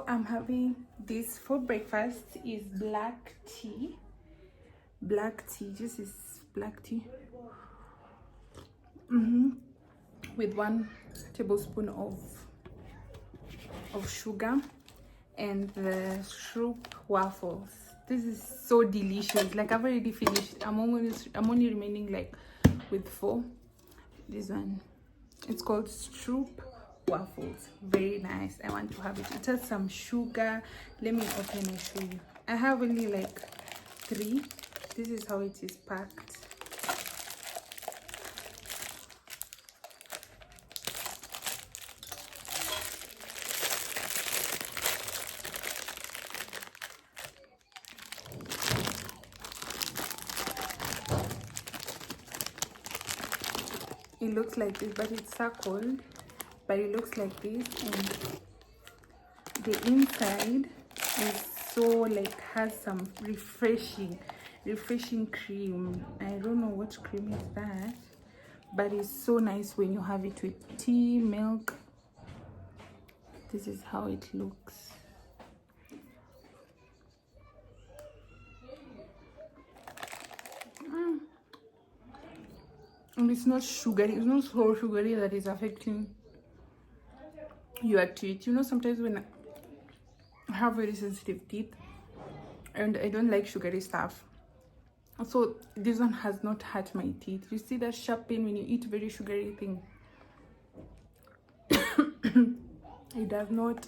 I'm having this for breakfast. Is black tea. This is black tea with 1 tablespoon of sugar and the shrimp waffles. This is so delicious. Like, I've already finished. I'm only remaining like with 4. This one, it's called shrimp waffles. Very nice. I want to have it. It has some sugar. Let me open and show you. I have only like 3. This is how it is packed. It looks like this, but it's circled, but it looks like this, and the inside is so like has some refreshing cream. I don't know what cream is that, but it's so nice when you have it with tea, milk. This is how it looks. And it's not sugary. It's not so sugary that is affecting your teeth. You know, sometimes when I have very sensitive teeth and I don't like sugary stuff, so this one has not hurt my teeth. You see that sharp pain when you eat very sugary thing? It does not.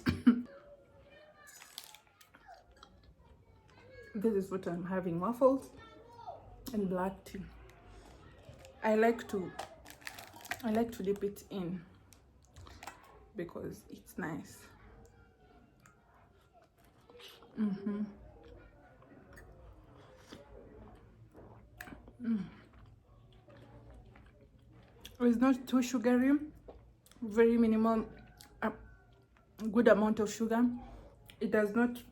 This is what I'm having: waffles and black tea. I like to dip it in because it's nice. It's not too sugary, very minimal, good amount of sugar. It does not,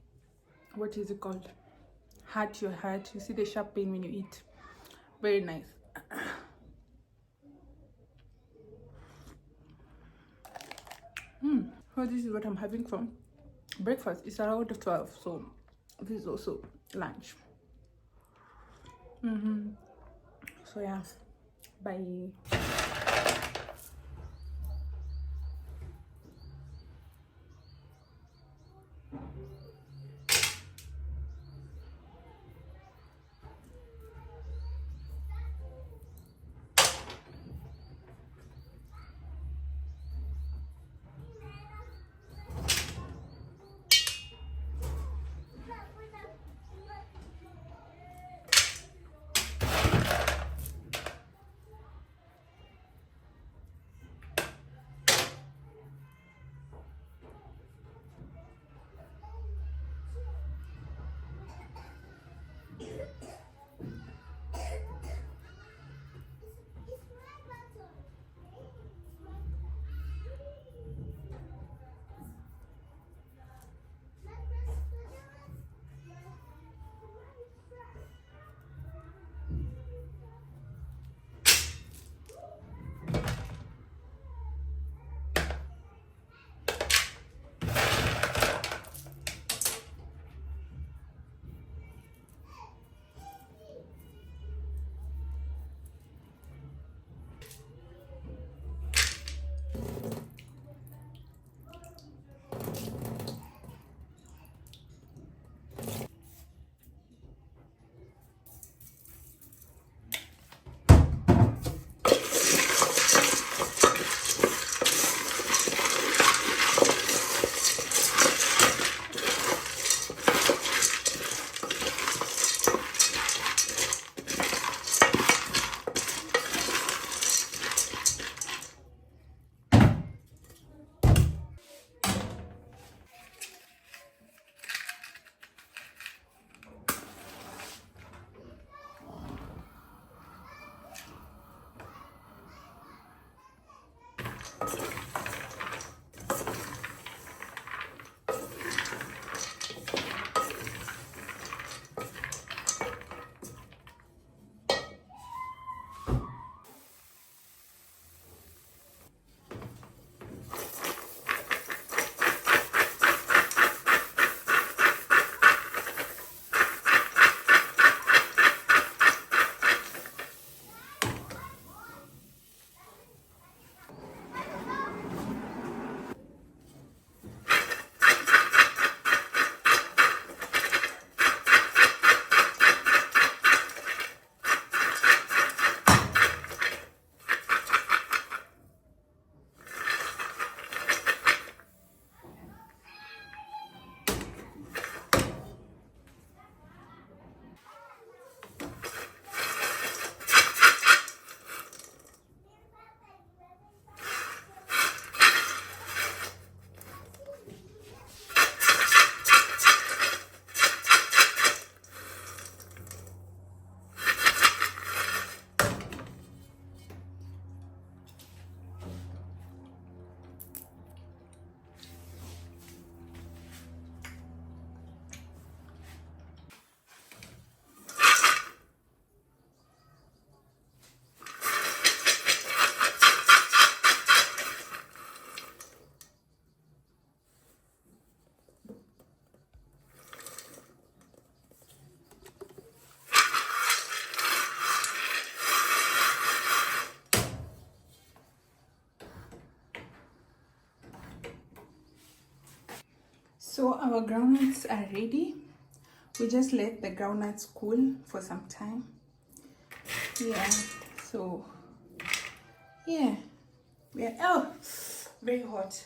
what is it called, hurt your heart. You see the sharp pain when you eat. Very nice. So this is what I'm having for breakfast. It's around 12, so this is also lunch. So yeah, bye. So our groundnuts are ready. We just let the groundnuts cool for some time. Yeah, so yeah, oh, very hot.